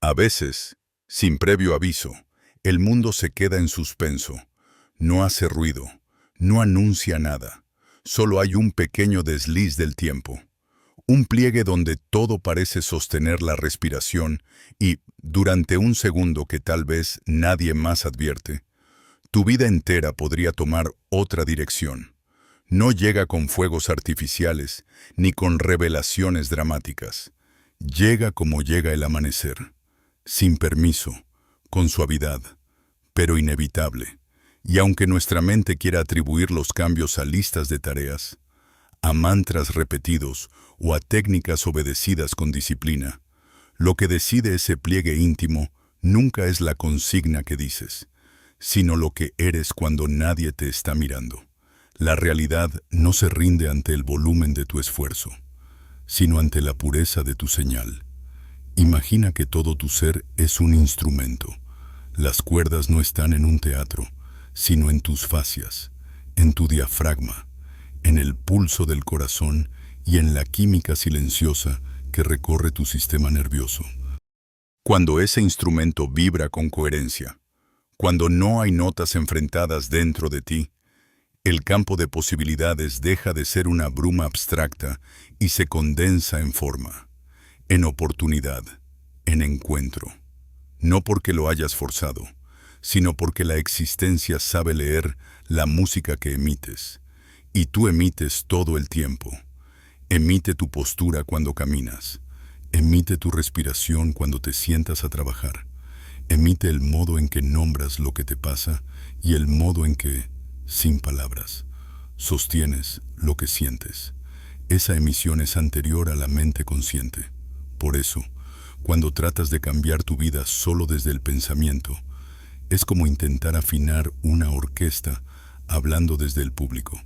A veces, sin previo aviso, el mundo se queda en suspenso. No hace ruido, no anuncia nada. Solo hay un pequeño desliz del tiempo. Un pliegue donde todo parece sostener la respiración y, durante un segundo que tal vez nadie más advierte, tu vida entera podría tomar otra dirección. No llega con fuegos artificiales ni con revelaciones dramáticas. Llega como llega el amanecer, sin permiso, con suavidad, pero inevitable. Y aunque nuestra mente quiera atribuir los cambios a listas de tareas, a mantras repetidos o a técnicas obedecidas con disciplina, lo que decide ese pliegue íntimo nunca es la consigna que dices, sino lo que eres cuando nadie te está mirando. La realidad no se rinde ante el volumen de tu esfuerzo, sino ante la pureza de tu señal. Imagina que todo tu ser es un instrumento. Las cuerdas no están en un teatro, sino en tus fascias, en tu diafragma, en el pulso del corazón y en la química silenciosa que recorre tu sistema nervioso. Cuando ese instrumento vibra con coherencia, cuando no hay notas enfrentadas dentro de ti, el campo de posibilidades deja de ser una bruma abstracta y se condensa en forma, en oportunidad, en encuentro. No porque lo hayas forzado, sino porque la existencia sabe leer la música que emites. Y tú emites todo el tiempo. Emite tu postura cuando caminas. Emite tu respiración cuando te sientas a trabajar. Emite el modo en que nombras lo que te pasa y el modo en que, sin palabras, sostienes lo que sientes. Esa emisión es anterior a la mente consciente. Por eso, cuando tratas de cambiar tu vida solo desde el pensamiento, es como intentar afinar una orquesta hablando desde el público.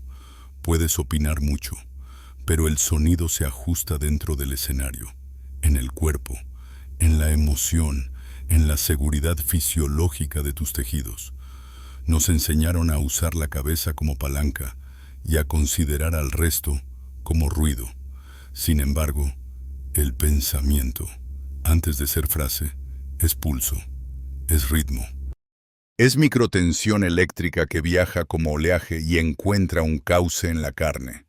Puedes opinar mucho, pero el sonido se ajusta dentro del escenario, en el cuerpo, en la emoción, en la seguridad fisiológica de tus tejidos. Nos enseñaron a usar la cabeza como palanca y a considerar al resto como ruido. Sin embargo, el pensamiento, antes de ser frase, es pulso, es ritmo. Es microtensión eléctrica que viaja como oleaje y encuentra un cauce en la carne.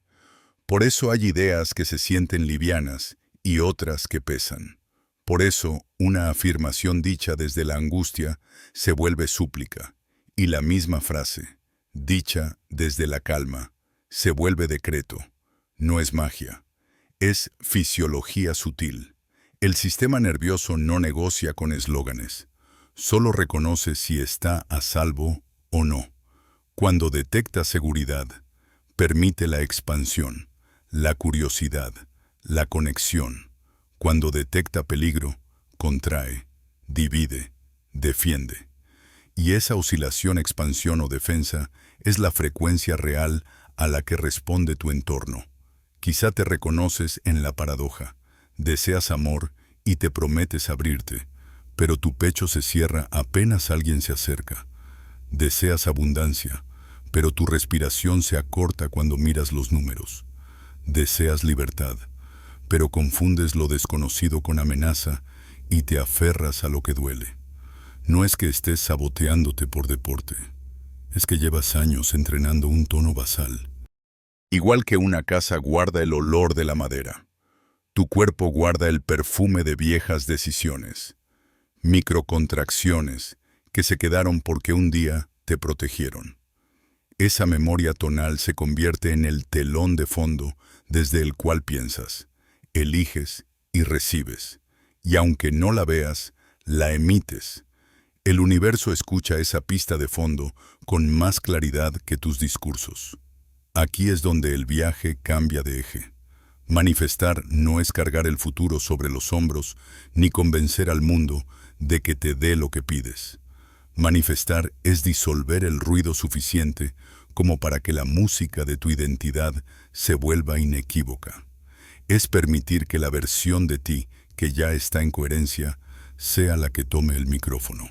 Por eso hay ideas que se sienten livianas y otras que pesan. Por eso, una afirmación dicha desde la angustia se vuelve súplica, y la misma frase, dicha desde la calma, se vuelve decreto. No es magia, es fisiología sutil. El sistema nervioso no negocia con eslóganes. Solo reconoce si está a salvo o no. Cuando detecta seguridad, permite la expansión, la curiosidad, la conexión. Cuando detecta peligro, contrae, divide, defiende. Y esa oscilación, expansión o defensa es la frecuencia real a la que responde tu entorno. Quizá te reconoces en la paradoja. Deseas amor y te prometes abrirte, pero tu pecho se cierra apenas alguien se acerca. Deseas abundancia, pero tu respiración se acorta cuando miras los números. Deseas libertad, pero confundes lo desconocido con amenaza y te aferras a lo que duele. No es que estés saboteándote por deporte, es que llevas años entrenando un tono basal. Igual que una casa guarda el olor de la madera, tu cuerpo guarda el perfume de viejas decisiones. Microcontracciones que se quedaron porque un día te protegieron. Esa memoria tonal se convierte en el telón de fondo desde el cual piensas, eliges y recibes. Y aunque no la veas, la emites. El universo escucha esa pista de fondo con más claridad que tus discursos. Aquí es donde el viaje cambia de eje. Manifestar no es cargar el futuro sobre los hombros ni convencer al mundo de que te dé lo que pides. Manifestar es disolver el ruido suficiente como para que la música de tu identidad se vuelva inequívoca. Es permitir que la versión de ti, que ya está en coherencia, sea la que tome el micrófono.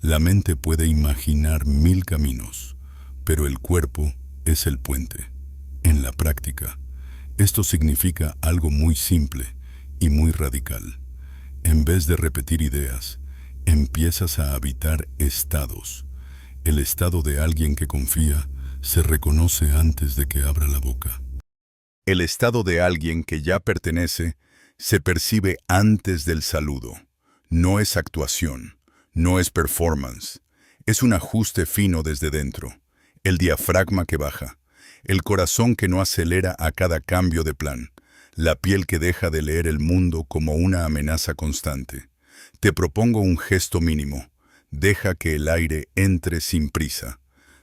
La mente puede imaginar 1000 caminos, pero el cuerpo es el puente. En la práctica, esto significa algo muy simple y muy radical. En vez de repetir ideas, empiezas a habitar estados. El estado de alguien que confía se reconoce antes de que abra la boca. El estado de alguien que ya pertenece se percibe antes del saludo. No es actuación, no es performance. Es un ajuste fino desde dentro. El diafragma que baja. El corazón que no acelera a cada cambio de plan. La piel que deja de leer el mundo como una amenaza constante. Te propongo un gesto mínimo. Deja que el aire entre sin prisa.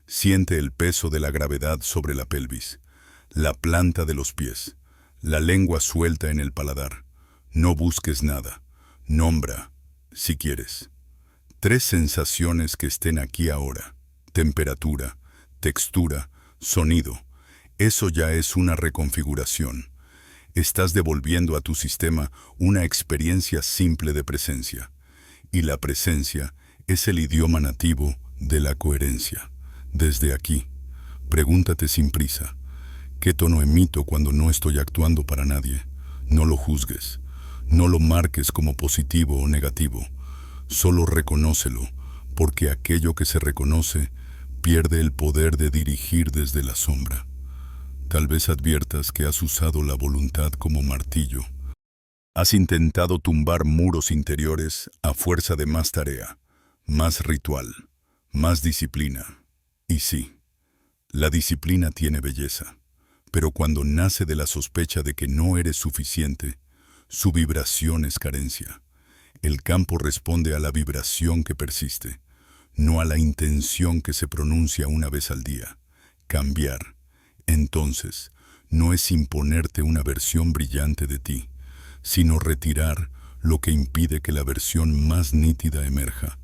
Siente el peso de la gravedad sobre la pelvis, la planta de los pies, la lengua suelta en el paladar. No busques nada. Nombra, si quieres. 3 sensaciones que estén aquí ahora. Temperatura, textura, sonido. Eso ya es una reconfiguración. Estás devolviendo a tu sistema una experiencia simple de presencia. Y la presencia es el idioma nativo de la coherencia. Desde aquí, pregúntate sin prisa, ¿qué tono emito cuando no estoy actuando para nadie? No lo juzgues, no lo marques como positivo o negativo, solo reconócelo, porque aquello que se reconoce pierde el poder de dirigir desde la sombra. Tal vez adviertas que has usado la voluntad como martillo. Has intentado tumbar muros interiores a fuerza de más tarea, más ritual, más disciplina. Y sí, la disciplina tiene belleza, pero cuando nace de la sospecha de que no eres suficiente, su vibración es carencia. El campo responde a la vibración que persiste, no a la intención que se pronuncia una vez al día. Cambiar, entonces, no es imponerte una versión brillante de ti, sino retirar lo que impide que la versión más nítida emerja.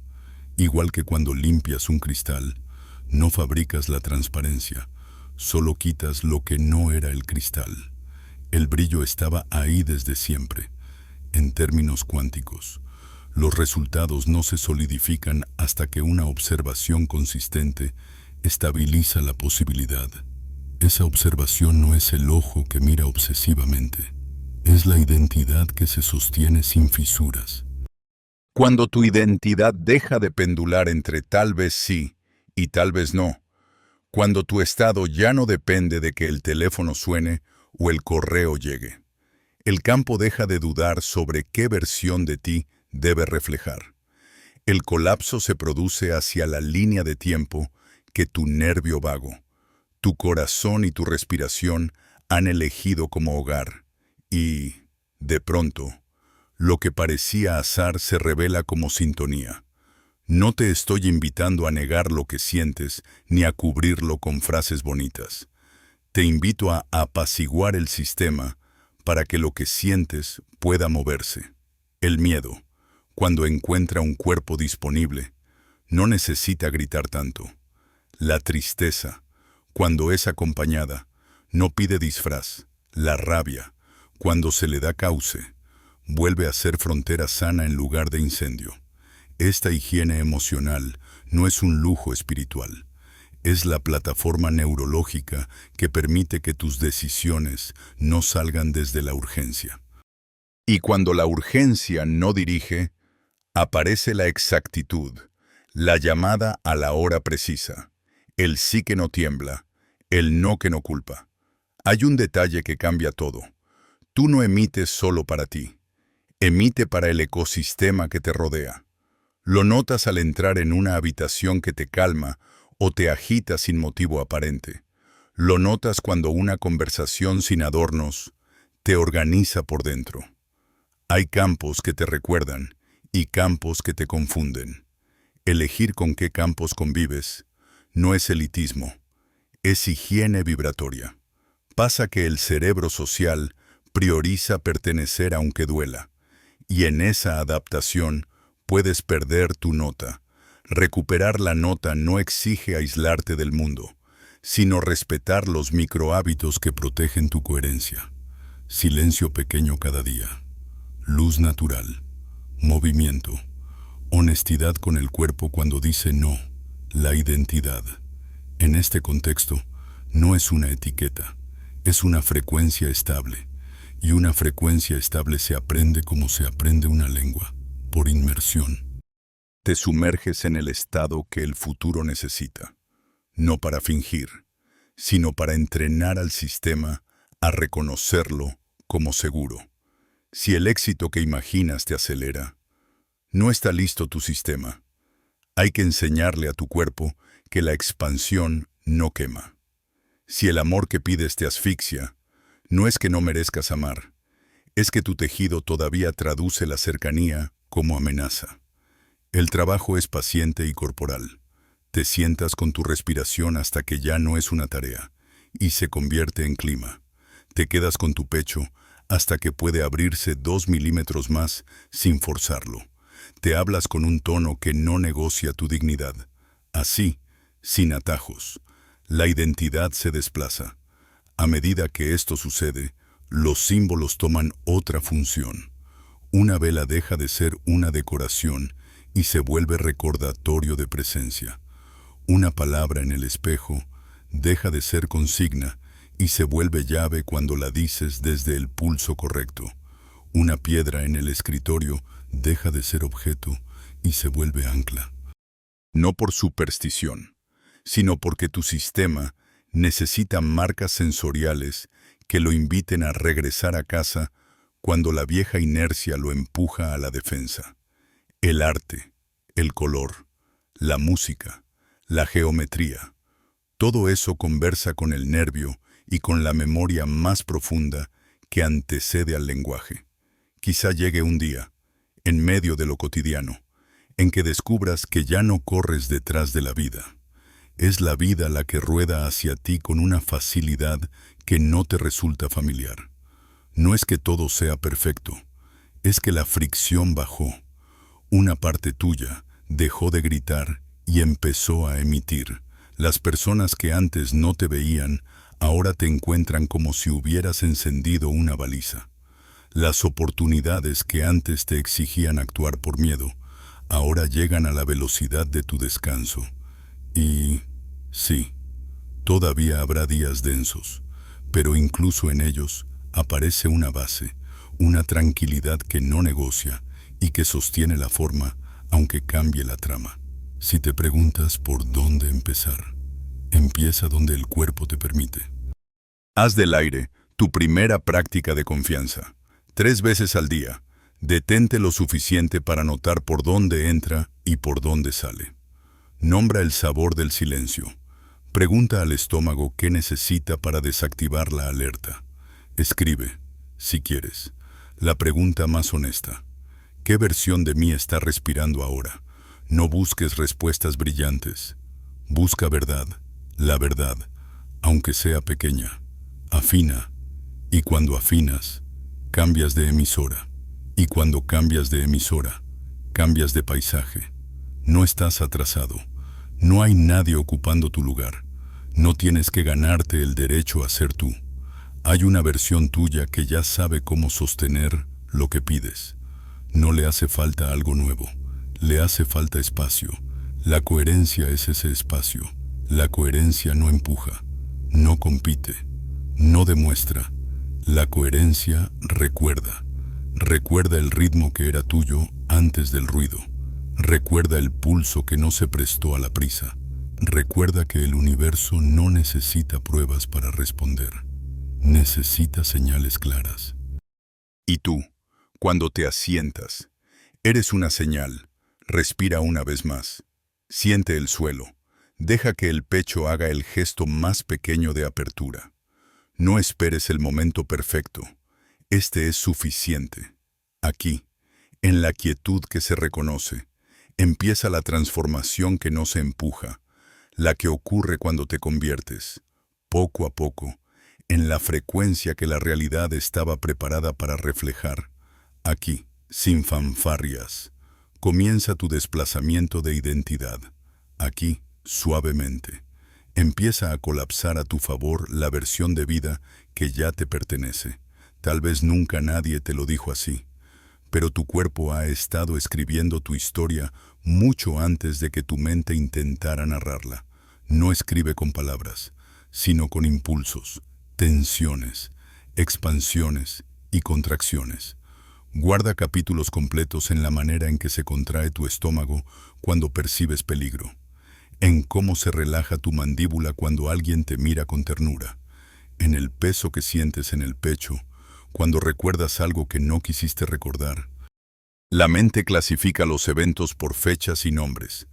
Igual que cuando limpias un cristal, no fabricas la transparencia, solo quitas lo que no era el cristal. El brillo estaba ahí desde siempre. En términos cuánticos, los resultados no se solidifican hasta que una observación consistente estabiliza la posibilidad. Esa observación no es el ojo que mira obsesivamente, es la identidad que se sostiene sin fisuras. Cuando tu identidad deja de pendular entre tal vez sí y tal vez no, cuando tu estado ya no depende de que el teléfono suene o el correo llegue, el campo deja de dudar sobre qué versión de ti debe reflejar. El colapso se produce hacia la línea de tiempo que tu nervio vago, tu corazón y tu respiración han elegido como hogar. Y, de pronto, lo que parecía azar se revela como sintonía. No te estoy invitando a negar lo que sientes ni a cubrirlo con frases bonitas. Te invito a apaciguar el sistema para que lo que sientes pueda moverse. El miedo, cuando encuentra un cuerpo disponible, no necesita gritar tanto. La tristeza, cuando es acompañada, no pide disfraz. La rabia, cuando se le da cauce, vuelve a ser frontera sana en lugar de incendio. Esta higiene emocional no es un lujo espiritual. Es la plataforma neurológica que permite que tus decisiones no salgan desde la urgencia. Y cuando la urgencia no dirige, aparece la exactitud, la llamada a la hora precisa, el sí que no tiembla, el no que no culpa. Hay un detalle que cambia todo. Tú no emites solo para ti. Emite para el ecosistema que te rodea. Lo notas al entrar en una habitación que te calma o te agita sin motivo aparente. Lo notas cuando una conversación sin adornos te organiza por dentro. Hay campos que te recuerdan y campos que te confunden. Elegir con qué campos convives no es elitismo, es higiene vibratoria. Pasa que el cerebro social prioriza pertenecer aunque duela, y en esa adaptación puedes perder tu nota. Recuperar la nota no exige aislarte del mundo, sino respetar los microhábitos que protegen tu coherencia. Silencio pequeño cada día, luz natural, movimiento, honestidad con el cuerpo cuando dice no, la identidad. En este contexto, no es una etiqueta, es una frecuencia estable, y una frecuencia estable se aprende como se aprende una lengua, por inmersión. Te sumerges en el estado que el futuro necesita, no para fingir, sino para entrenar al sistema a reconocerlo como seguro. Si el éxito que imaginas te acelera, no está listo tu sistema. Hay que enseñarle a tu cuerpo que la expansión no quema. Si el amor que pides te asfixia, no es que no merezcas amar, es que tu tejido todavía traduce la cercanía como amenaza. El trabajo es paciente y corporal. Te sientas con tu respiración hasta que ya no es una tarea y se convierte en clima. Te quedas con tu pecho hasta que puede abrirse 2 milímetros más sin forzarlo. Te hablas con un tono que no negocia tu dignidad. Así, sin atajos, la identidad se desplaza. A medida que esto sucede, los símbolos toman otra función. Una vela deja de ser una decoración y se vuelve recordatorio de presencia. Una palabra en el espejo deja de ser consigna y se vuelve llave cuando la dices desde el pulso correcto. Una piedra en el escritorio deja de ser objeto y se vuelve ancla. No por superstición, sino porque tu sistema necesita marcas sensoriales que lo inviten a regresar a casa cuando la vieja inercia lo empuja a la defensa. El arte, el color, la música, la geometría, todo eso conversa con el nervio y con la memoria más profunda que antecede al lenguaje. Quizá llegue un día, en medio de lo cotidiano, en que descubras que ya no corres detrás de la vida. Es la vida la que rueda hacia ti con una facilidad que no te resulta familiar. No es que todo sea perfecto, es que la fricción bajó. Una parte tuya dejó de gritar y empezó a emitir. Las personas que antes no te veían, ahora te encuentran como si hubieras encendido una baliza. Las oportunidades que antes te exigían actuar por miedo, ahora llegan a la velocidad de tu descanso. Y sí, todavía habrá días densos, pero incluso en ellos aparece una base, una tranquilidad que no negocia y que sostiene la forma, aunque cambie la trama. Si te preguntas por dónde empezar, empieza donde el cuerpo te permite. Haz del aire tu primera práctica de confianza. 3 veces al día. Detente lo suficiente para notar por dónde entra y por dónde sale. Nombra el sabor del silencio. Pregunta al estómago qué necesita para desactivar la alerta. Escribe, si quieres, la pregunta más honesta. ¿Qué versión de mí está respirando ahora? No busques respuestas brillantes. Busca verdad, la verdad, aunque sea pequeña. Afina, y cuando afinas, cambias de emisora. Y cuando cambias de emisora, cambias de paisaje. No estás atrasado. No hay nadie ocupando tu lugar. No tienes que ganarte el derecho a ser tú. Hay una versión tuya que ya sabe cómo sostener lo que pides. No le hace falta algo nuevo. Le hace falta espacio. La coherencia es ese espacio. La coherencia no empuja, no compite, no demuestra. La coherencia recuerda. Recuerda el ritmo que era tuyo antes del ruido. Recuerda el pulso que no se prestó a la prisa. Recuerda que el universo no necesita pruebas para responder. Necesita señales claras. Y tú, cuando te asientas, eres una señal. Respira una vez más. Siente el suelo. Deja que el pecho haga el gesto más pequeño de apertura. No esperes el momento perfecto. Este es suficiente. Aquí, en la quietud que se reconoce, empieza la transformación que no se empuja, la que ocurre cuando te conviertes, poco a poco, en la frecuencia que la realidad estaba preparada para reflejar. Aquí, sin fanfarrias, comienza tu desplazamiento de identidad. Aquí, suavemente, empieza a colapsar a tu favor la versión de vida que ya te pertenece. Tal vez nunca nadie te lo dijo así, pero tu cuerpo ha estado escribiendo tu historia mucho antes de que tu mente intentara narrarla. No escribe con palabras, sino con impulsos, tensiones, expansiones y contracciones. Guarda capítulos completos en la manera en que se contrae tu estómago cuando percibes peligro, en cómo se relaja tu mandíbula cuando alguien te mira con ternura, en el peso que sientes en el pecho cuando recuerdas algo que no quisiste recordar. La mente clasifica los eventos por fechas y nombres,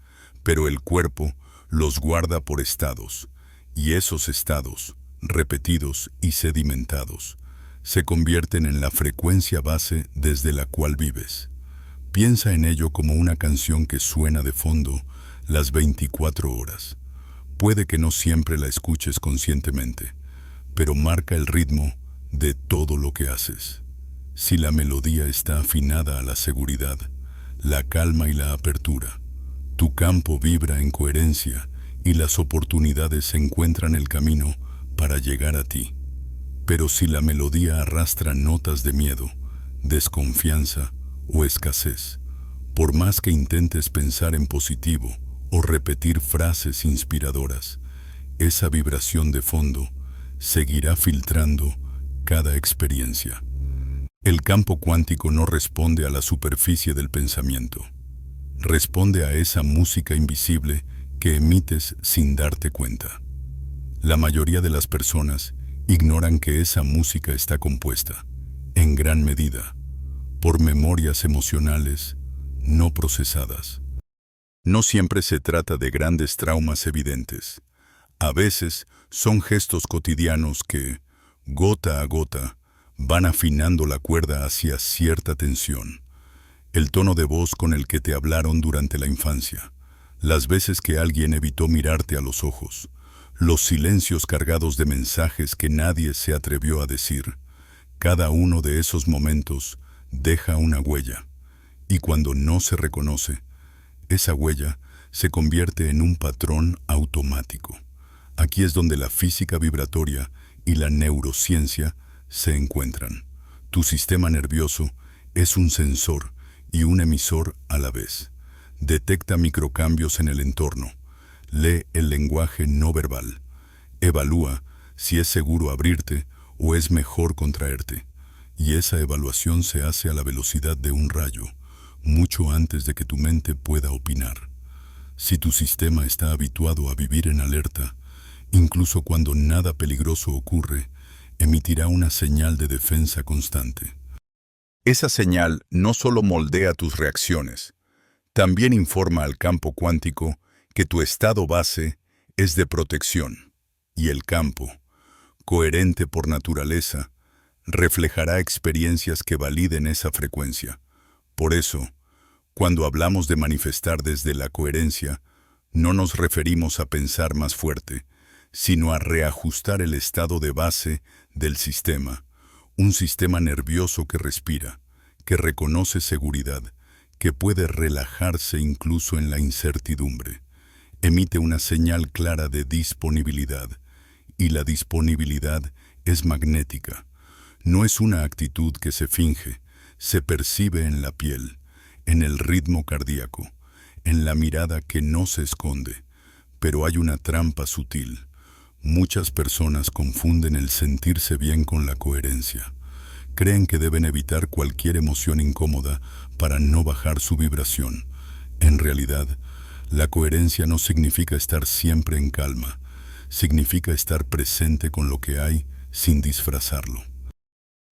pero el cuerpo los guarda por estados, y esos estados, repetidos y sedimentados, se convierten en la frecuencia base desde la cual vives. Piensa en ello como una canción que suena de fondo las 24 horas. Puede que no siempre la escuches conscientemente, pero marca el ritmo de todo lo que haces. Si la melodía está afinada a la seguridad, la calma y la apertura, tu campo vibra en coherencia y las oportunidades encuentran el camino para llegar a ti. Pero si la melodía arrastra notas de miedo, desconfianza o escasez, por más que intentes pensar en positivo o repetir frases inspiradoras, esa vibración de fondo seguirá filtrando cada experiencia. El campo cuántico no responde a la superficie del pensamiento. Responde a esa música invisible que emites sin darte cuenta. La mayoría de las personas ignoran que esa música está compuesta, en gran medida, por memorias emocionales no procesadas. No siempre se trata de grandes traumas evidentes. A veces son gestos cotidianos que, gota a gota, van afinando la cuerda hacia cierta tensión. El tono de voz con el que te hablaron durante la infancia, las veces que alguien evitó mirarte a los ojos, los silencios cargados de mensajes que nadie se atrevió a decir. Cada uno de esos momentos deja una huella, y cuando no se reconoce, esa huella se convierte en un patrón automático. Aquí es donde la física vibratoria y la neurociencia se encuentran. Tu sistema nervioso es un sensor y un emisor a la vez. Detecta microcambios en el entorno, lee el lenguaje no verbal, evalúa si es seguro abrirte o es mejor contraerte, y esa evaluación se hace a la velocidad de un rayo, mucho antes de que tu mente pueda opinar. Si tu sistema está habituado a vivir en alerta, incluso cuando nada peligroso ocurre, emitirá una señal de defensa constante. Esa señal no solo moldea tus reacciones, también informa al campo cuántico que tu estado base es de protección, y el campo, coherente por naturaleza, reflejará experiencias que validen esa frecuencia. Por eso, cuando hablamos de manifestar desde la coherencia, no nos referimos a pensar más fuerte, sino a reajustar el estado de base del sistema, un sistema nervioso que respira, que reconoce seguridad, que puede relajarse incluso en la incertidumbre. Emite una señal clara de disponibilidad, y la disponibilidad es magnética. No es una actitud que se finge, se percibe en la piel, en el ritmo cardíaco, en la mirada que no se esconde, pero hay una trampa sutil. Muchas personas confunden el sentirse bien con la coherencia. Creen que deben evitar cualquier emoción incómoda para no bajar su vibración. En realidad, la coherencia no significa estar siempre en calma, significa estar presente con lo que hay sin disfrazarlo.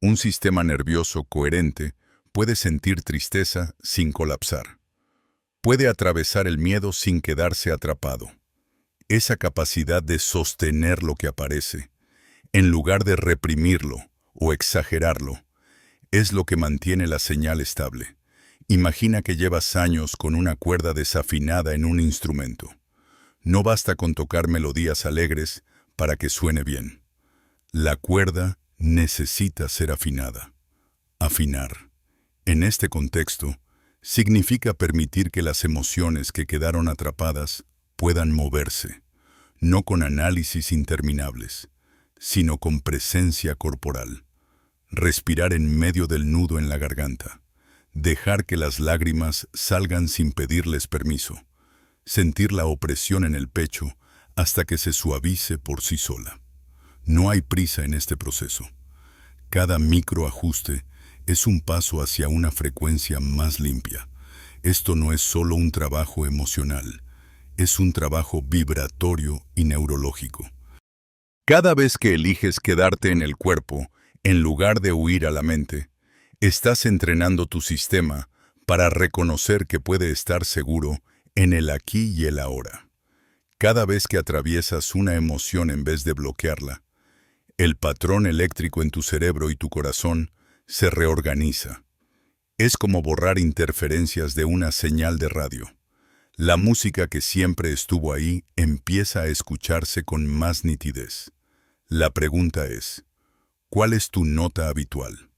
Un sistema nervioso coherente puede sentir tristeza sin colapsar. Puede atravesar el miedo sin quedarse atrapado. Esa capacidad de sostener lo que aparece, en lugar de reprimirlo o exagerarlo, es lo que mantiene la señal estable. Imagina que llevas años con una cuerda desafinada en un instrumento. No basta con tocar melodías alegres para que suene bien. La cuerda necesita ser afinada. Afinar, en este contexto, significa permitir que las emociones que quedaron atrapadas puedan moverse, no con análisis interminables, sino con presencia corporal. Respirar en medio del nudo en la garganta, dejar que las lágrimas salgan sin pedirles permiso, sentir la opresión en el pecho hasta que se suavice por sí sola. No hay prisa en este proceso. Cada microajuste es un paso hacia una frecuencia más limpia. Esto no es solo un trabajo emocional, es un trabajo vibratorio y neurológico. Cada vez que eliges quedarte en el cuerpo, en lugar de huir a la mente, estás entrenando tu sistema para reconocer que puede estar seguro en el aquí y el ahora. Cada vez que atraviesas una emoción en vez de bloquearla, el patrón eléctrico en tu cerebro y tu corazón se reorganiza. Es como borrar interferencias de una señal de radio. La música que siempre estuvo ahí empieza a escucharse con más nitidez. La pregunta es, ¿cuál es tu nota habitual?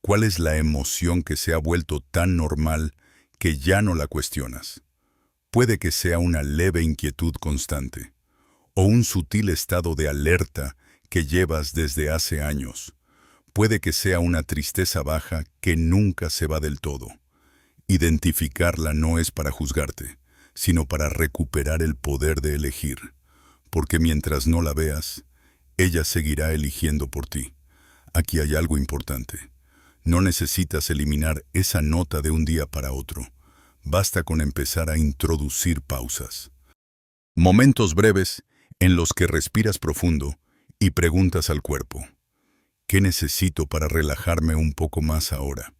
¿Cuál es la emoción que se ha vuelto tan normal que ya no la cuestionas? Puede que sea una leve inquietud constante, o un sutil estado de alerta que llevas desde hace años. Puede que sea una tristeza baja que nunca se va del todo. Identificarla no es para juzgarte, sino para recuperar el poder de elegir, porque mientras no la veas, ella seguirá eligiendo por ti. Aquí hay algo importante. No necesitas eliminar esa nota de un día para otro. Basta con empezar a introducir pausas. Momentos breves en los que respiras profundo y preguntas al cuerpo, ¿qué necesito para relajarme un poco más ahora?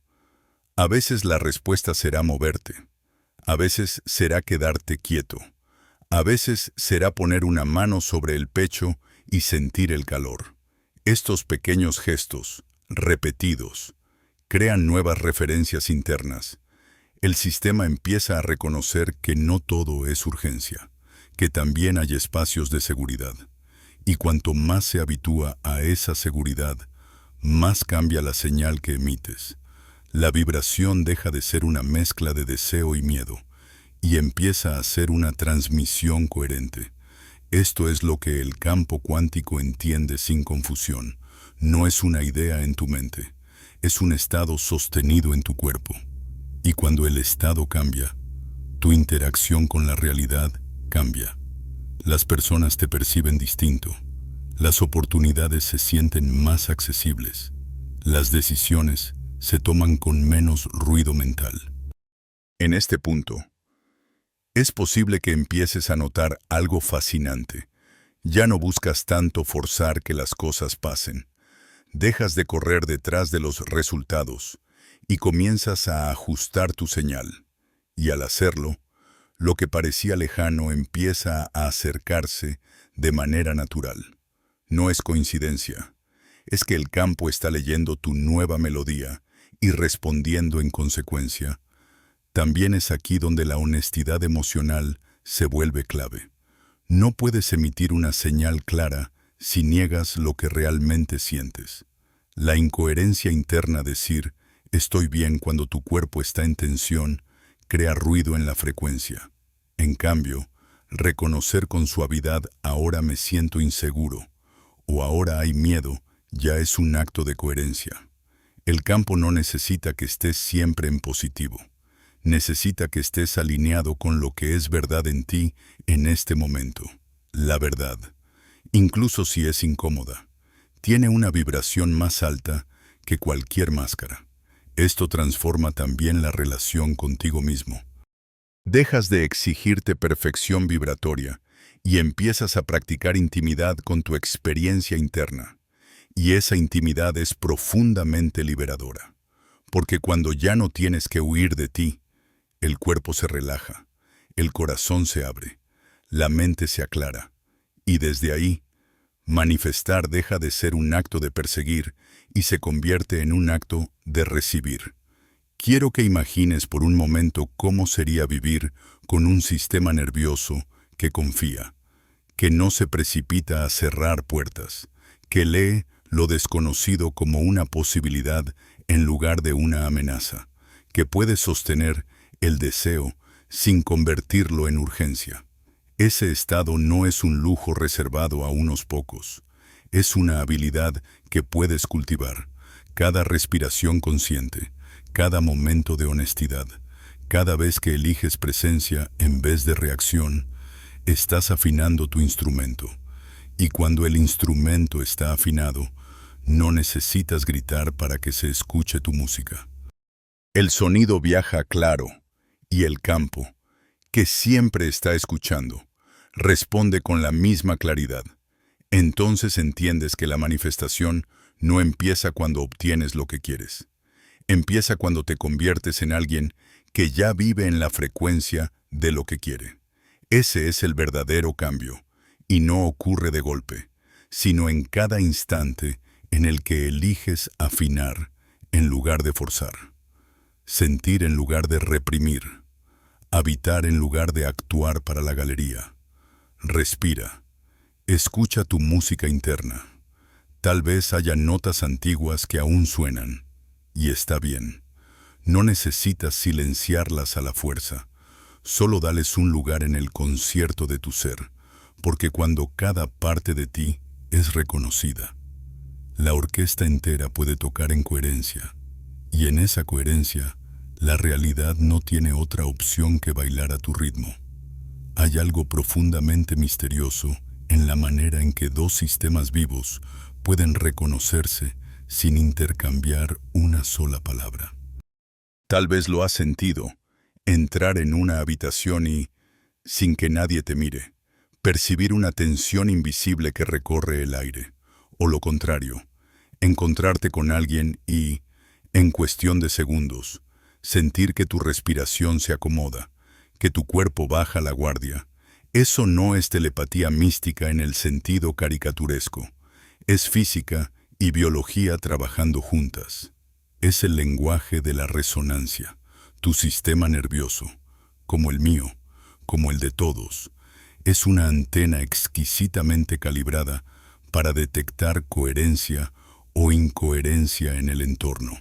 A veces la respuesta será moverte. A veces será quedarte quieto. A veces será poner una mano sobre el pecho y sentir el calor. Estos pequeños gestos, repetidos, crean nuevas referencias internas. El sistema empieza a reconocer que no todo es urgencia, que también hay espacios de seguridad. Y cuanto más se habitúa a esa seguridad, más cambia la señal que emites. La vibración deja de ser una mezcla de deseo y miedo, y empieza a ser una transmisión coherente. Esto es lo que el campo cuántico entiende sin confusión. No es una idea en tu mente, es un estado sostenido en tu cuerpo. Y cuando el estado cambia, tu interacción con la realidad cambia. Las personas te perciben distinto. Las oportunidades se sienten más accesibles. Las decisiones se toman con menos ruido mental. En este punto, es posible que empieces a notar algo fascinante. Ya no buscas tanto forzar que las cosas pasen. Dejas de correr detrás de los resultados y comienzas a ajustar tu señal. Y al hacerlo, lo que parecía lejano empieza a acercarse de manera natural. No es coincidencia. Es que el campo está leyendo tu nueva melodía y respondiendo en consecuencia. También es aquí donde la honestidad emocional se vuelve clave. No puedes emitir una señal clara si niegas lo que realmente sientes. La incoherencia interna, decir estoy bien cuando tu cuerpo está en tensión, crea ruido en la frecuencia. En cambio, reconocer con suavidad ahora me siento inseguro o ahora hay miedo ya es un acto de coherencia. El campo no necesita que estés siempre en positivo. Necesita que estés alineado con lo que es verdad en ti en este momento. La verdad, incluso si es incómoda, tiene una vibración más alta que cualquier máscara. Esto transforma también la relación contigo mismo. Dejas de exigirte perfección vibratoria y empiezas a practicar intimidad con tu experiencia interna. Y esa intimidad es profundamente liberadora, porque cuando ya no tienes que huir de ti, el cuerpo se relaja, el corazón se abre, la mente se aclara, y desde ahí, manifestar deja de ser un acto de perseguir y se convierte en un acto de recibir. Quiero que imagines por un momento cómo sería vivir con un sistema nervioso que confía, que no se precipita a cerrar puertas, que lee lo desconocido como una posibilidad en lugar de una amenaza, que puede sostener el deseo sin convertirlo en urgencia. Ese estado no es un lujo reservado a unos pocos, es una habilidad que puedes cultivar. Cada respiración consciente, cada momento de honestidad, cada vez que eliges presencia en vez de reacción, estás afinando tu instrumento. Y cuando el instrumento está afinado, No necesitas gritar para que se escuche tu música. El sonido viaja claro, y el campo, que siempre está escuchando, responde con la misma claridad. Entonces entiendes que la manifestación no empieza cuando obtienes lo que quieres. Empieza cuando te conviertes en alguien que ya vive en la frecuencia de lo que quiere. Ese es el verdadero cambio, y no ocurre de golpe, sino en cada instante en el que eliges afinar en lugar de forzar, sentir en lugar de reprimir, habitar en lugar de actuar para la galería. Respira, escucha tu música interna. Tal vez haya notas antiguas que aún suenan, y está bien. No necesitas silenciarlas a la fuerza, solo dales un lugar en el concierto de tu ser, porque cuando cada parte de ti es reconocida, la orquesta entera puede tocar en coherencia, y en esa coherencia, la realidad no tiene otra opción que bailar a tu ritmo. Hay algo profundamente misterioso en la manera en que dos sistemas vivos pueden reconocerse sin intercambiar una sola palabra. Tal vez lo has sentido, entrar en una habitación y, sin que nadie te mire, percibir una tensión invisible que recorre el aire, o lo contrario, encontrarte con alguien y, en cuestión de segundos, sentir que tu respiración se acomoda, que tu cuerpo baja la guardia. Eso no es telepatía mística en el sentido caricaturesco, es física y biología trabajando juntas. Es el lenguaje de la resonancia. Tu sistema nervioso, como el mío, como el de todos, es una antena exquisitamente calibrada para detectar coherencia o incoherencia en el entorno.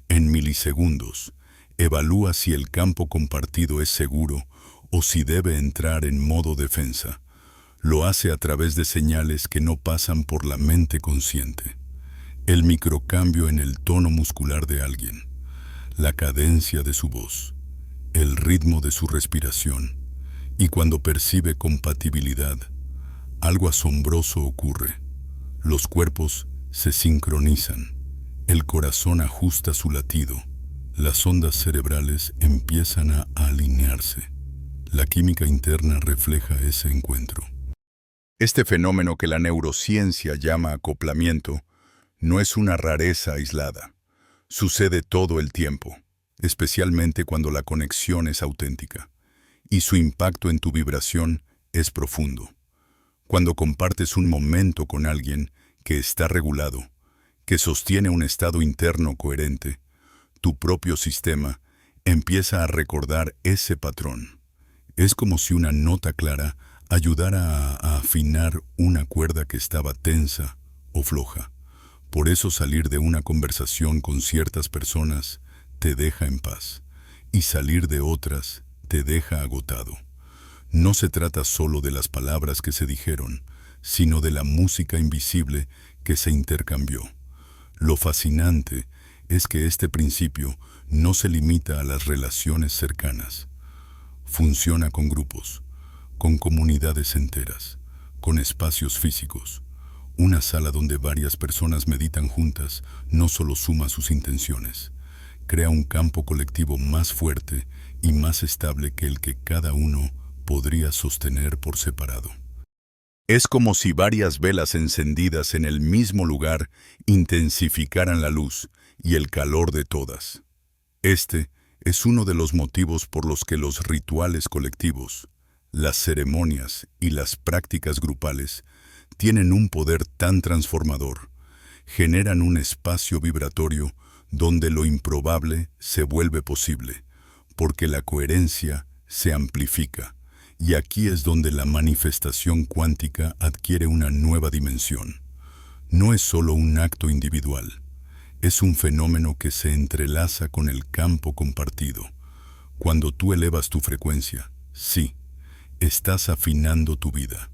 En milisegundos, evalúa si el campo compartido es seguro o si debe entrar en modo defensa. Lo hace a través de señales que no pasan por la mente consciente. El microcambio en el tono muscular de alguien, la cadencia de su voz, el ritmo de su respiración, y cuando percibe compatibilidad, algo asombroso ocurre. Los cuerpos se sincronizan, el corazón ajusta su latido, las ondas cerebrales empiezan a alinearse. La química interna refleja ese encuentro. Este fenómeno que la neurociencia llama acoplamiento no es una rareza aislada. Sucede todo el tiempo, especialmente cuando la conexión es auténtica, y su impacto en tu vibración es profundo. Cuando compartes un momento con alguien que está regulado, que sostiene un estado interno coherente, tu propio sistema empieza a recordar ese patrón. Es como si una nota clara ayudara a afinar una cuerda que estaba tensa o floja. Por eso salir de una conversación con ciertas personas te deja en paz, y salir de otras te deja agotado. No se trata solo de las palabras que se dijeron, sino de la música invisible que se intercambió. Lo fascinante es que este principio no se limita a las relaciones cercanas. Funciona con grupos, con comunidades enteras, con espacios físicos. Una sala donde varias personas meditan juntas no solo suma sus intenciones, crea un campo colectivo más fuerte y más estable que el que cada uno podría sostener por separado. Es como si varias velas encendidas en el mismo lugar intensificaran la luz y el calor de todas. Este es uno de los motivos por los que los rituales colectivos, las ceremonias y las prácticas grupales tienen un poder tan transformador. Generan un espacio vibratorio donde lo improbable se vuelve posible, porque la coherencia se amplifica. Y aquí es donde la manifestación cuántica adquiere una nueva dimensión. No es solo un acto individual, es un fenómeno que se entrelaza con el campo compartido. Cuando tú elevas tu frecuencia, sí, estás afinando tu vida,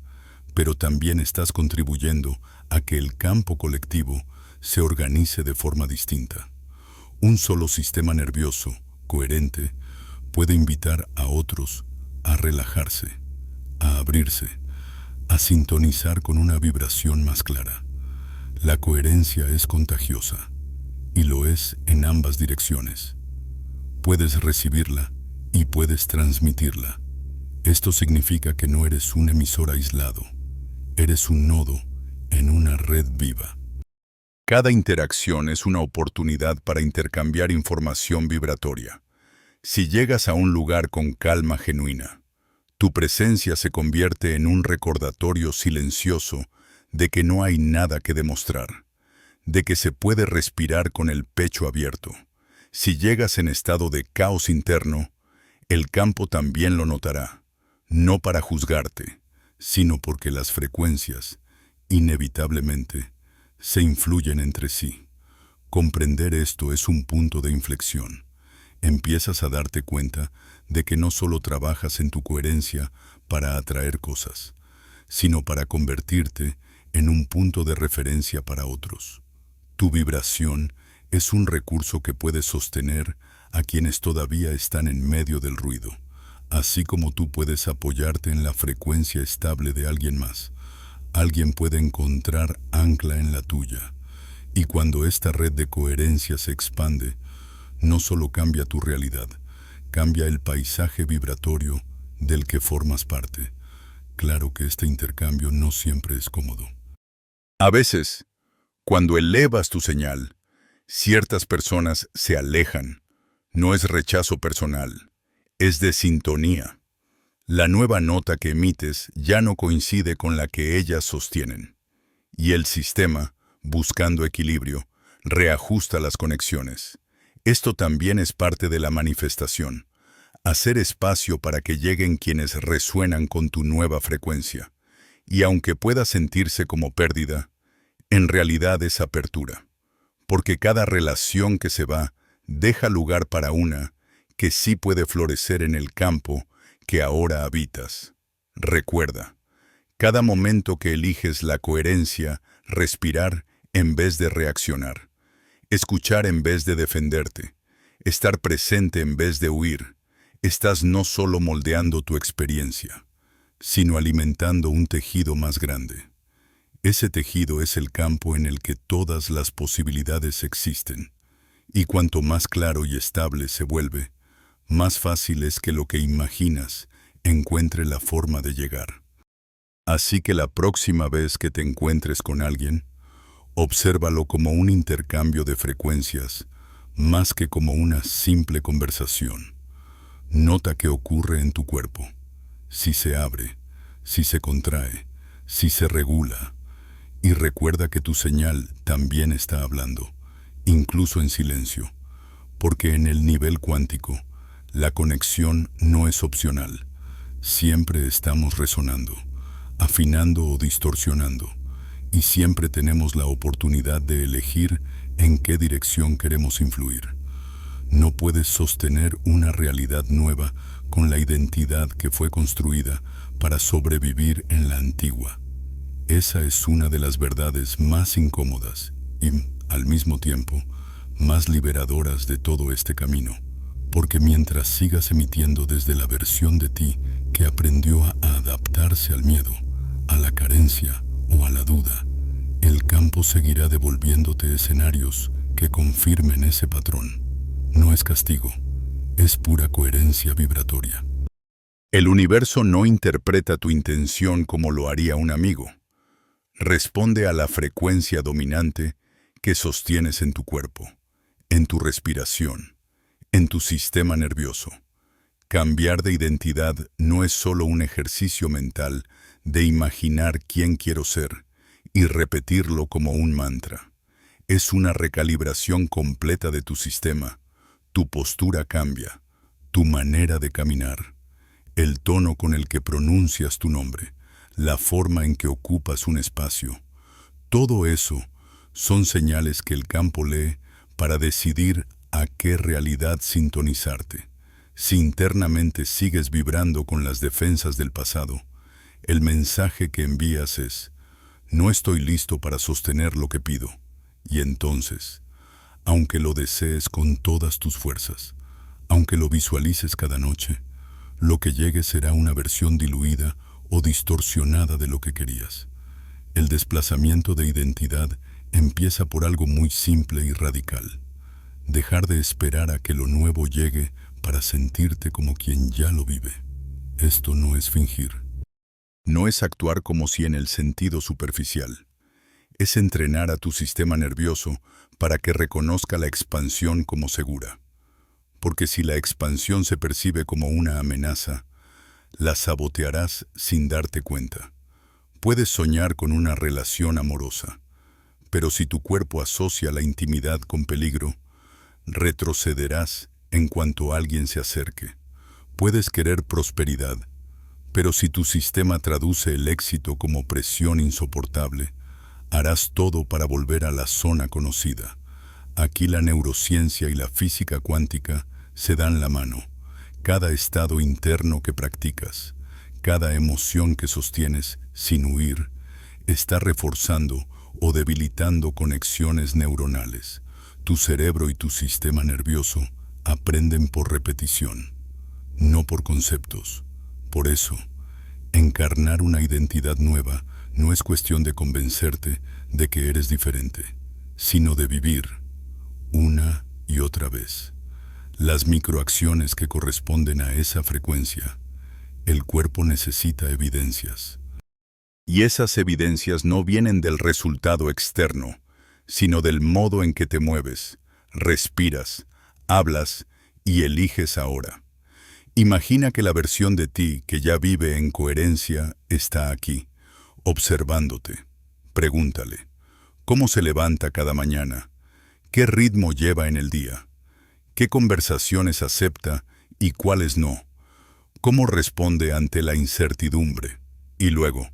pero también estás contribuyendo a que el campo colectivo se organice de forma distinta. Un solo sistema nervioso, coherente, puede invitar a otros a relajarse, a abrirse, a sintonizar con una vibración más clara. La coherencia es contagiosa, y lo es en ambas direcciones. Puedes recibirla y puedes transmitirla. Esto significa que no eres un emisor aislado, eres un nodo en una red viva. Cada interacción es una oportunidad para intercambiar información vibratoria. Si llegas a un lugar con calma genuina, tu presencia se convierte en un recordatorio silencioso de que no hay nada que demostrar, de que se puede respirar con el pecho abierto. Si llegas en estado de caos interno, el campo también lo notará, no para juzgarte, sino porque las frecuencias, inevitablemente, se influyen entre sí. Comprender esto es un punto de inflexión. Empiezas a darte cuenta de que no solo trabajas en tu coherencia para atraer cosas, sino para convertirte en un punto de referencia para otros. Tu vibración es un recurso que puede sostener a quienes todavía están en medio del ruido, así como tú puedes apoyarte en la frecuencia estable de alguien más. Alguien puede encontrar ancla en la tuya, y cuando esta red de coherencia se expande, no solo cambia tu realidad, cambia el paisaje vibratorio del que formas parte. Claro que este intercambio no siempre es cómodo. A veces, cuando elevas tu señal, ciertas personas se alejan. No es rechazo personal, es de sintonía. La nueva nota que emites ya no coincide con la que ellas sostienen. Y el sistema, buscando equilibrio, reajusta las conexiones. Esto también es parte de la manifestación. Hacer espacio para que lleguen quienes resuenan con tu nueva frecuencia. Y aunque pueda sentirse como pérdida, en realidad es apertura. Porque cada relación que se va deja lugar para una que sí puede florecer en el campo que ahora habitas. Recuerda, cada momento que eliges la coherencia, respirar en vez de reaccionar, escuchar en vez de defenderte, estar presente en vez de huir, estás no solo moldeando tu experiencia, sino alimentando un tejido más grande. Ese tejido es el campo en el que todas las posibilidades existen, y cuanto más claro y estable se vuelve, más fácil es que lo que imaginas encuentre la forma de llegar. Así que la próxima vez que te encuentres con alguien, obsérvalo como un intercambio de frecuencias, más que como una simple conversación. Nota qué ocurre en tu cuerpo, si se abre, si se contrae, si se regula, y recuerda que tu señal también está hablando, incluso en silencio, porque en el nivel cuántico, la conexión no es opcional. Siempre estamos resonando, afinando o distorsionando, y siempre tenemos la oportunidad de elegir en qué dirección queremos influir. No puedes sostener una realidad nueva con la identidad que fue construida para sobrevivir en la antigua. Esa es una de las verdades más incómodas y, al mismo tiempo, más liberadoras de todo este camino. Porque mientras sigas emitiendo desde la versión de ti que aprendió a adaptarse al miedo, a la carencia o a la duda, el campo seguirá devolviéndote escenarios que confirmen ese patrón. No es castigo, es pura coherencia vibratoria. El universo no interpreta tu intención como lo haría un amigo. Responde a la frecuencia dominante que sostienes en tu cuerpo, en tu respiración, en tu sistema nervioso. Cambiar de identidad no es solo un ejercicio mental de imaginar quién quiero ser y repetirlo como un mantra. Es una recalibración completa de tu sistema. Tu postura cambia, tu manera de caminar, el tono con el que pronuncias tu nombre, la forma en que ocupas un espacio. Todo eso son señales que el campo lee para decidir a qué realidad sintonizarte. Si internamente sigues vibrando con las defensas del pasado, el mensaje que envías es: no estoy listo para sostener lo que pido. Y entonces, aunque lo desees con todas tus fuerzas, aunque lo visualices cada noche, lo que llegue será una versión diluida o distorsionada de lo que querías. El desplazamiento de identidad Empieza por algo muy simple y radical. Dejar de esperar a que lo nuevo llegue para sentirte como quien ya lo vive. Esto no es fingir. No es actuar como si en el sentido superficial. Es entrenar a tu sistema nervioso para que reconozca la expansión como segura. Porque si la expansión se percibe como una amenaza, la sabotearás sin darte cuenta. Puedes soñar con una relación amorosa, pero si tu cuerpo asocia la intimidad con peligro, retrocederás en cuanto alguien se acerque. Puedes querer prosperidad, pero si tu sistema traduce el éxito como presión insoportable, harás todo para volver a la zona conocida. Aquí la neurociencia y la física cuántica se dan la mano. Cada estado interno que practicas, cada emoción que sostienes sin huir, está reforzando o debilitando conexiones neuronales. Tu cerebro y tu sistema nervioso aprenden por repetición, no por conceptos. Por eso, encarnar una identidad nueva no es cuestión de convencerte de que eres diferente, sino de vivir una y otra vez las microacciones que corresponden a esa frecuencia. El cuerpo necesita evidencias. Y esas evidencias no vienen del resultado externo, sino del modo en que te mueves, respiras, hablas y eliges ahora. Imagina que la versión de ti que ya vive en coherencia está aquí, observándote. Pregúntale, ¿cómo se levanta cada mañana? ¿Qué ritmo lleva en el día? ¿Qué conversaciones acepta y cuáles no? ¿Cómo responde ante la incertidumbre? Y luego,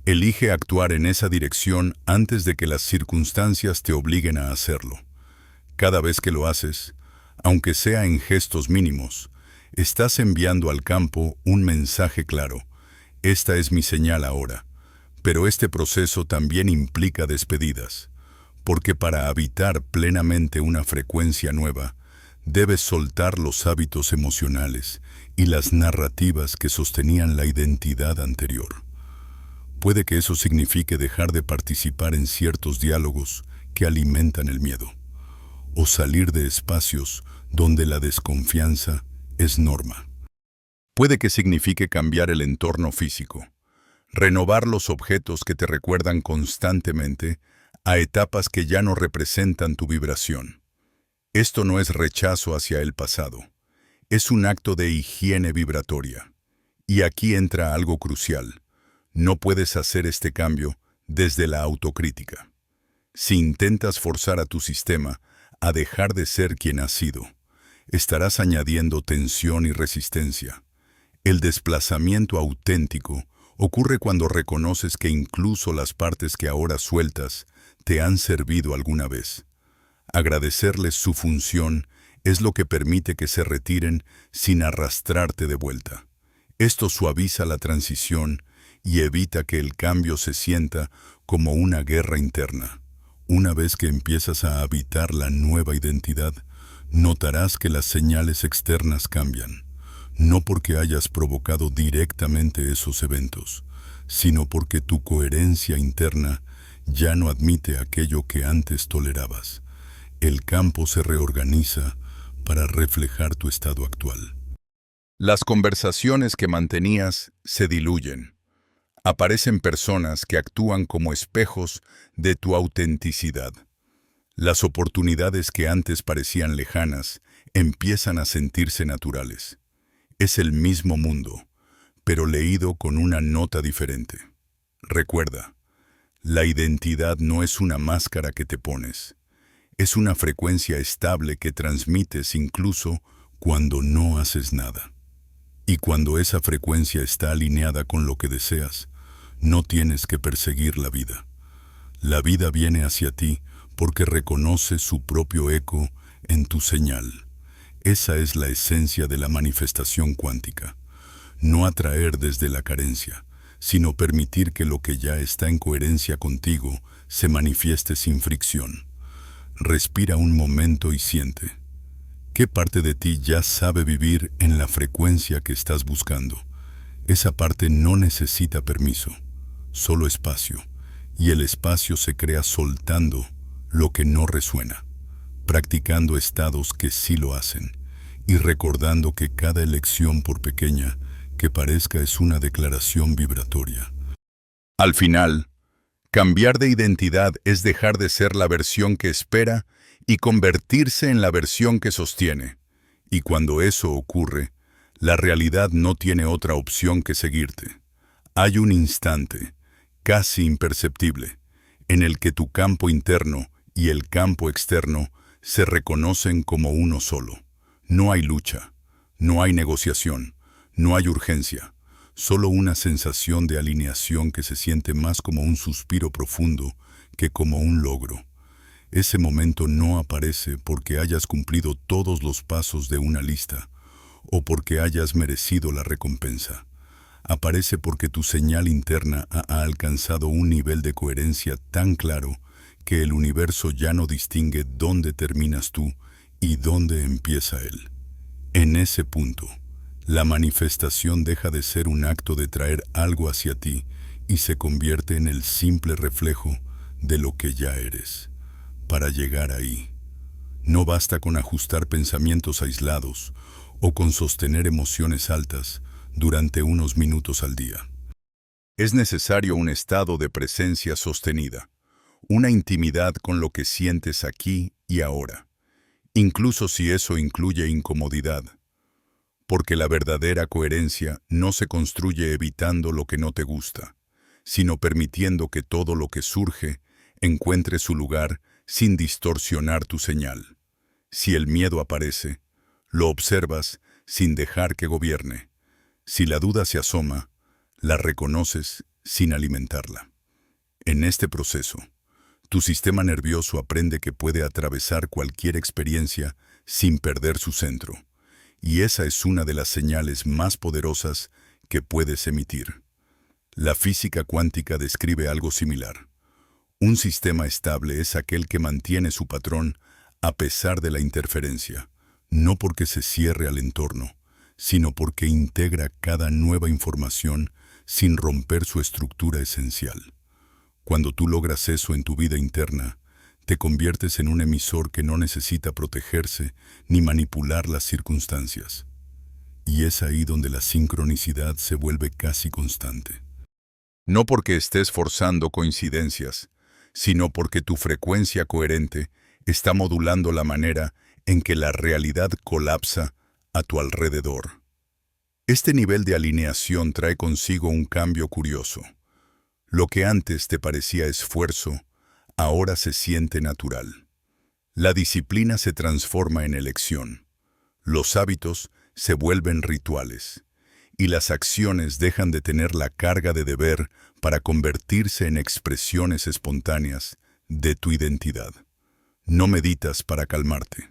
elige actuar en esa dirección antes de que las circunstancias te obliguen a hacerlo. Cada vez que lo haces, aunque sea en gestos mínimos, estás enviando al campo un mensaje claro. Esta es mi señal ahora. Pero este proceso también implica despedidas, porque para habitar plenamente una frecuencia nueva, debes soltar los hábitos emocionales y las narrativas que sostenían la identidad anterior. Puede que eso signifique dejar de participar en ciertos diálogos que alimentan el miedo, o salir de espacios donde la desconfianza es norma. Puede que signifique cambiar el entorno físico, renovar los objetos que te recuerdan constantemente a etapas que ya no representan tu vibración. Esto no es rechazo hacia el pasado, es un acto de higiene vibratoria. Y aquí entra algo crucial. No puedes hacer este cambio desde la autocrítica. Si intentas forzar a tu sistema a dejar de ser quien has sido, estarás añadiendo tensión y resistencia. El desplazamiento auténtico ocurre cuando reconoces que incluso las partes que ahora sueltas te han servido alguna vez. Agradecerles su función es lo que permite que se retiren sin arrastrarte de vuelta. Esto suaviza la transición y evita que el cambio se sienta como una guerra interna. Una vez que empiezas a habitar la nueva identidad, notarás que las señales externas cambian, no porque hayas provocado directamente esos eventos, sino porque tu coherencia interna ya no admite aquello que antes tolerabas. El campo se reorganiza para reflejar tu estado actual. Las conversaciones que mantenías se diluyen. Aparecen personas que actúan como espejos de tu autenticidad. Las oportunidades que antes parecían lejanas empiezan a sentirse naturales. Es el mismo mundo, pero leído con una nota diferente. Recuerda, la identidad no es una máscara que te pones. Es una frecuencia estable que transmites incluso cuando no haces nada. Y cuando esa frecuencia está alineada con lo que deseas, no tienes que perseguir la vida. La vida viene hacia ti porque reconoce su propio eco en tu señal. Esa es la esencia de la manifestación cuántica. No atraer desde la carencia, sino permitir que lo que ya está en coherencia contigo se manifieste sin fricción. Respira un momento y siente. ¿Qué parte de ti ya sabe vivir en la frecuencia que estás buscando? Esa parte no necesita permiso, solo espacio, y el espacio se crea soltando lo que no resuena, practicando estados que sí lo hacen y recordando que cada elección, por pequeña que parezca, es una declaración vibratoria. Al final, cambiar de identidad es dejar de ser la versión que espera y convertirse en la versión que sostiene. Y cuando eso ocurre, la realidad no tiene otra opción que seguirte. Hay un instante, casi imperceptible, en el que tu campo interno y el campo externo se reconocen como uno solo. No hay lucha, no hay negociación, no hay urgencia, solo una sensación de alineación que se siente más como un suspiro profundo que como un logro. Ese momento no aparece porque hayas cumplido todos los pasos de una lista o porque hayas merecido la recompensa. Aparece porque tu señal interna ha alcanzado un nivel de coherencia tan claro que el universo ya no distingue dónde terminas tú y dónde empieza él. En ese punto, la manifestación deja de ser un acto de traer algo hacia ti y se convierte en el simple reflejo de lo que ya eres. Para llegar ahí, no basta con ajustar pensamientos aislados o con sostener emociones altas durante unos minutos al día. Es necesario un estado de presencia sostenida, una intimidad con lo que sientes aquí y ahora, incluso si eso incluye incomodidad, porque la verdadera coherencia no se construye evitando lo que no te gusta, sino permitiendo que todo lo que surge encuentre su lugar sin distorsionar tu señal. Si el miedo aparece, lo observas sin dejar que gobierne. Si la duda se asoma, la reconoces sin alimentarla. En este proceso, tu sistema nervioso aprende que puede atravesar cualquier experiencia sin perder su centro, y esa es una de las señales más poderosas que puedes emitir. La física cuántica describe algo similar. Un sistema estable es aquel que mantiene su patrón a pesar de la interferencia, no porque se cierre al entorno, sino porque integra cada nueva información sin romper su estructura esencial. Cuando tú logras eso en tu vida interna, te conviertes en un emisor que no necesita protegerse ni manipular las circunstancias. Y es ahí donde la sincronicidad se vuelve casi constante. No porque estés forzando coincidencias, sino porque tu frecuencia coherente está modulando la manera en que la realidad colapsa a tu alrededor. Este nivel de alineación trae consigo un cambio curioso. Lo que antes te parecía esfuerzo, ahora se siente natural. La disciplina se transforma en elección. Los hábitos se vuelven rituales. Y las acciones dejan de tener la carga de deber para convertirse en expresiones espontáneas de tu identidad. No meditas para calmarte.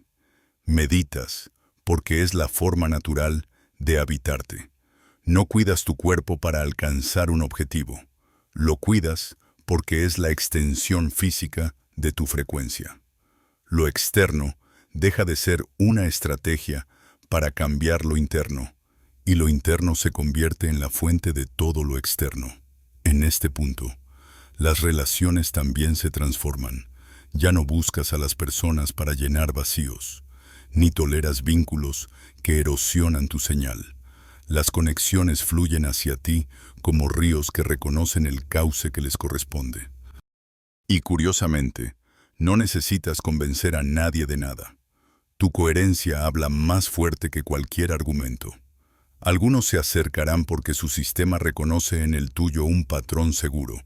Meditas porque es la forma natural de habitarte. No cuidas tu cuerpo para alcanzar un objetivo. Lo cuidas porque es la extensión física de tu frecuencia. Lo externo deja de ser una estrategia para cambiar lo interno, y lo interno se convierte en la fuente de todo lo externo. En este punto, las relaciones también se transforman. Ya no buscas a las personas para llenar vacíos, ni toleras vínculos que erosionan tu señal. Las conexiones fluyen hacia ti como ríos que reconocen el cauce que les corresponde. Y curiosamente, no necesitas convencer a nadie de nada. Tu coherencia habla más fuerte que cualquier argumento. Algunos se acercarán porque su sistema reconoce en el tuyo un patrón seguro.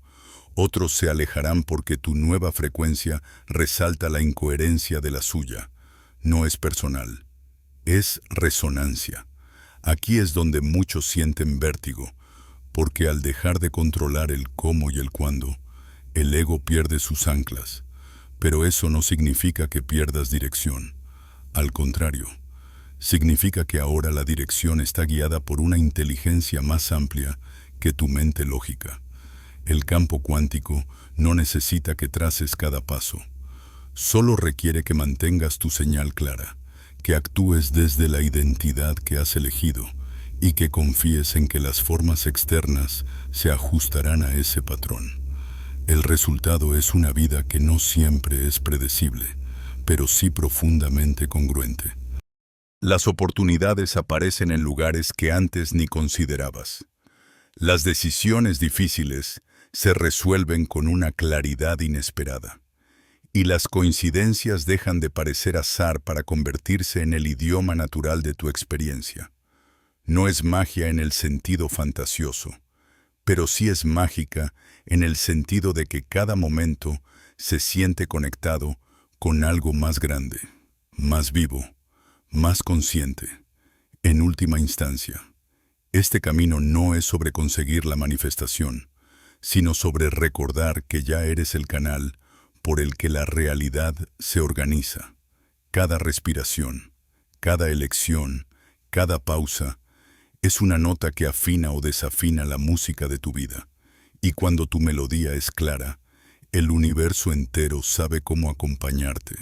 Otros se alejarán porque tu nueva frecuencia resalta la incoherencia de la suya. No es personal, es resonancia. Aquí es donde muchos sienten vértigo, porque al dejar de controlar el cómo y el cuándo, el ego pierde sus anclas. Pero eso no significa que pierdas dirección. Al contrario, significa que ahora la dirección está guiada por una inteligencia más amplia que tu mente lógica. El campo cuántico no necesita que traces cada paso. Solo requiere que mantengas tu señal clara, que actúes desde la identidad que has elegido y que confíes en que las formas externas se ajustarán a ese patrón. El resultado es una vida que no siempre es predecible, pero sí profundamente congruente. Las oportunidades aparecen en lugares que antes ni considerabas. Las decisiones difíciles se resuelven con una claridad inesperada. Y las coincidencias dejan de parecer azar para convertirse en el idioma natural de tu experiencia. No es magia en el sentido fantasioso, pero sí es mágica en el sentido de que cada momento se siente conectado con algo más grande, más vivo, más consciente. En última instancia, este camino no es sobre conseguir la manifestación, sino sobre recordar que ya eres el canal por el que la realidad se organiza. Cada respiración, cada elección, cada pausa, es una nota que afina o desafina la música de tu vida. Y cuando tu melodía es clara, el universo entero sabe cómo acompañarte.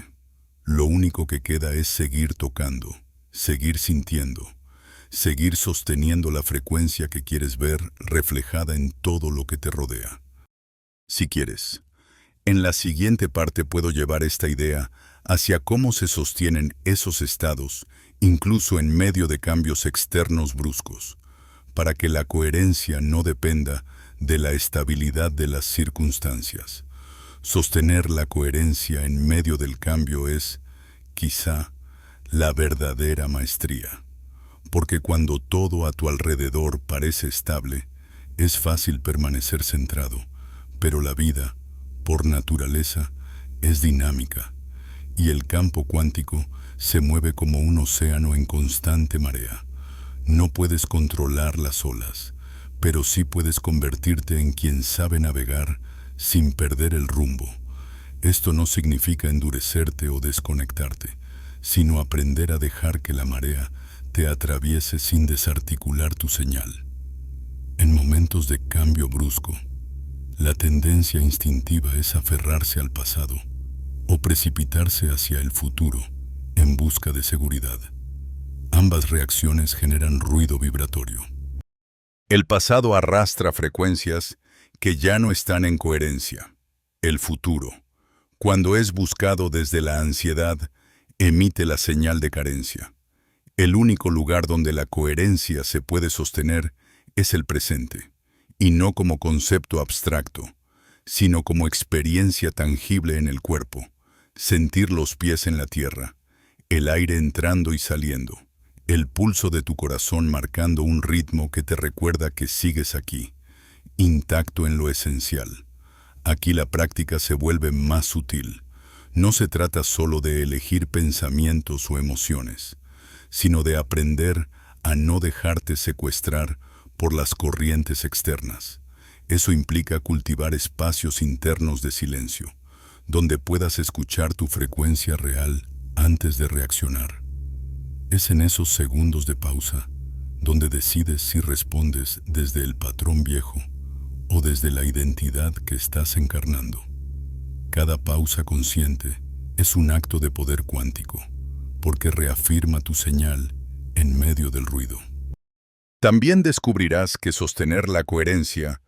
Lo único que queda es seguir tocando, seguir sintiendo, seguir sosteniendo la frecuencia que quieres ver reflejada en todo lo que te rodea. Si quieres, en la siguiente parte puedo llevar esta idea hacia cómo se sostienen esos estados, incluso en medio de cambios externos bruscos, para que la coherencia no dependa de la estabilidad de las circunstancias. Sostener la coherencia en medio del cambio es, quizá, la verdadera maestría. Porque cuando todo a tu alrededor parece estable, es fácil permanecer centrado, pero la vida, por naturaleza, es dinámica, y el campo cuántico se mueve como un océano en constante marea. No puedes controlar las olas, pero sí puedes convertirte en quien sabe navegar sin perder el rumbo. Esto no significa endurecerte o desconectarte, sino aprender a dejar que la marea te atraviese sin desarticular tu señal. En momentos de cambio brusco, la tendencia instintiva es aferrarse al pasado o precipitarse hacia el futuro en busca de seguridad. Ambas reacciones generan ruido vibratorio. El pasado arrastra frecuencias que ya no están en coherencia. El futuro, cuando es buscado desde la ansiedad, emite la señal de carencia. El único lugar donde la coherencia se puede sostener es el presente, y no como concepto abstracto, sino como experiencia tangible en el cuerpo, sentir los pies en la tierra, el aire entrando y saliendo, el pulso de tu corazón marcando un ritmo que te recuerda que sigues aquí, intacto en lo esencial. Aquí la práctica se vuelve más sutil. No se trata solo de elegir pensamientos o emociones, sino de aprender a no dejarte secuestrar por las corrientes externas. Eso implica cultivar espacios internos de silencio, donde puedas escuchar tu frecuencia real antes de reaccionar. Es en esos segundos de pausa donde decides si respondes desde el patrón viejo o desde la identidad que estás encarnando. Cada pausa consciente es un acto de poder cuántico, porque reafirma tu señal en medio del ruido. También descubrirás que sostener la coherencia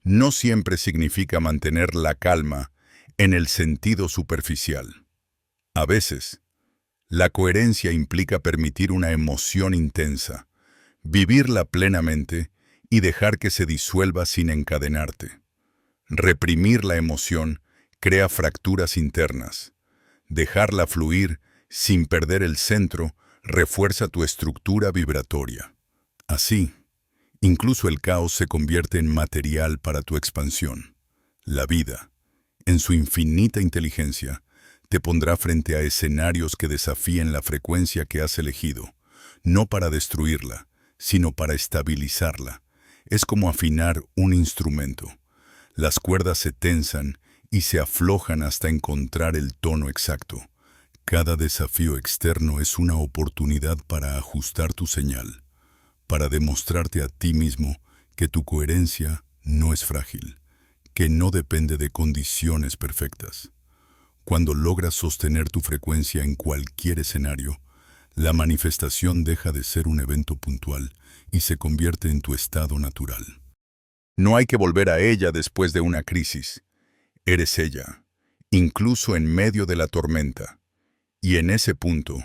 no siempre significa mantener la calma en el sentido superficial. A veces, la coherencia implica permitir una emoción intensa, vivirla plenamente y dejar que se disuelva sin encadenarte. Reprimir la emoción crea fracturas internas. Dejarla fluir sin perder el centro refuerza tu estructura vibratoria. Así, incluso el caos se convierte en material para tu expansión. La vida, en su infinita inteligencia, te pondrá frente a escenarios que desafíen la frecuencia que has elegido, no para destruirla, sino para estabilizarla. Es como afinar un instrumento. Las cuerdas se tensan y se aflojan hasta encontrar el tono exacto. Cada desafío externo es una oportunidad para ajustar tu señal, para demostrarte a ti mismo que tu coherencia no es frágil, que no depende de condiciones perfectas. Cuando logras sostener tu frecuencia en cualquier escenario, la manifestación deja de ser un evento puntual y se convierte en tu estado natural. No hay que volver a ella después de una crisis. Eres ella, incluso en medio de la tormenta. Y en ese punto,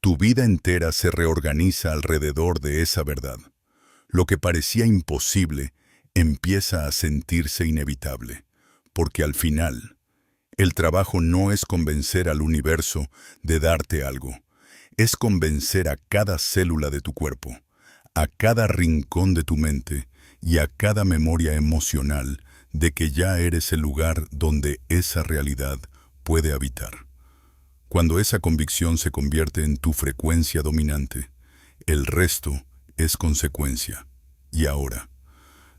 tu vida entera se reorganiza alrededor de esa verdad. Lo que parecía imposible empieza a sentirse inevitable, porque al final, el trabajo no es convencer al universo de darte algo, es convencer a cada célula de tu cuerpo, a cada rincón de tu mente y a cada memoria emocional de que ya eres el lugar donde esa realidad puede habitar. Cuando esa convicción se convierte en tu frecuencia dominante, el resto es consecuencia. Y ahora,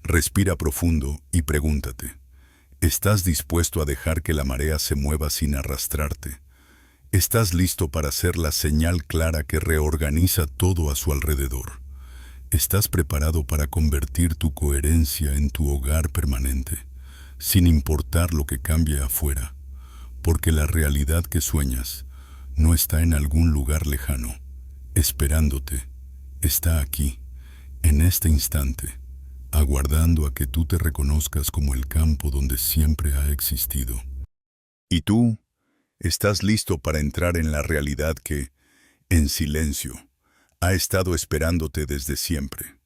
respira profundo y pregúntate, ¿estás dispuesto a dejar que la marea se mueva sin arrastrarte? ¿Estás listo para ser la señal clara que reorganiza todo a su alrededor? ¿Estás preparado para convertir tu coherencia en tu hogar permanente, sin importar lo que cambie afuera? Porque la realidad que sueñas no está en algún lugar lejano, esperándote, está aquí, en este instante, aguardando a que tú te reconozcas como el campo donde siempre ha existido. ¿Y tú? ¿Estás listo para entrar en la realidad que, en silencio, ha estado esperándote desde siempre?